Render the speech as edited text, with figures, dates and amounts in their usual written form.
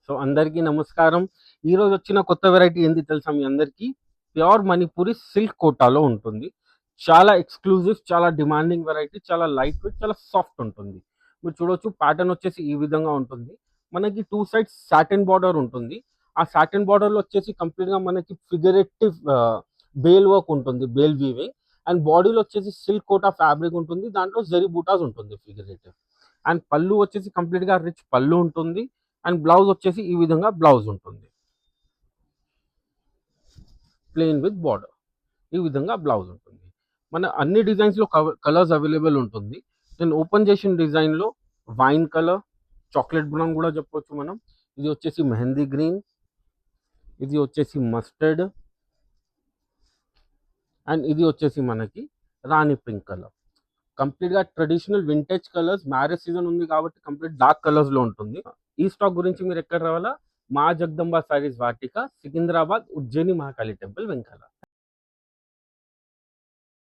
So అందరికీ నమస్కారం. ఈరోజు వచ్చిన కొత్త వెరైటీ ఏంది తెలుసా మీ అందరికీ? ప్యూర్ మణిపూరి సిల్క్ కోటాలో ఉంటుంది. చాలా ఎక్స్‌క్లూజివ్, చాలా డిమాండింగ్ వెరైటీ, చాలా లైట్ వెయిట్, చాలా సాఫ్ట్ ఉంటుంది. మీరు చూడొచ్చు ప్యాటర్న్ వచ్చేసి ఈ విధంగా ఉంటుంది. మనకి 2 సైడ్స్ సాటిన్ బార్డర్ ఉంటుంది. ఆ సాటిన్ బార్డర్‌లో వచ్చేసి కంప్లీట్‌గా మనకి ఫిగరేటివ్ బేల్ వర్క్ ఉంటుంది. బేల్ వీవింగ్ అండ్ బాడీలో వచ్చేసి సిల్క్ కోటా ఫ్యాబ్రిక్ ఉంటుంది. దాంట్లో జరీ బూటాస్ ఉంటుంది ఫిగరేటివ్. అండ్ పళ్ళు వచ్చేసి కంప్లీట్‌గా రిచ్ పళ్ళు ఉంటుంది. అండ్ బ్లౌజ్ వచ్చేసి ఈ విధంగా బ్లౌజ్ ఉంటుంది. Plain with border. ఈ విధంగా బ్లౌజ్ ఉంటుంది. మన అన్ని డిజైన్స్‌లో కలర్స్ అవైలబుల్ ఉంటుంది. నేను ఓపెన్ చేసిన డిజైన్‌లో వైన్ కలర్, చాక్లెట్ బ్రౌన్ కూడా చెప్పొచ్చు మనం. ఇది వచ్చేసి మెహందీ గ్రీన్, ఇది వచ్చేసి మస్టర్డ్ అండ్ ఇది వచ్చేసి మనకి రాణి పింక్ కలర్. కంప్లీట్‌గా traditional vintage colours. Marriage season ఉంది కాబట్టి కంప్లీట్ డార్క్ కలర్స్‌లో ఉంటుంది. ఈ స్టాక్ గురించి మీరు ఎక్కడ రావాలా? మా జగదంబ సారీస్ వాటిక, సికింద్రాబాద్, ఉజ్జయిని మహాకాళి టెంపుల్ వెనకాల.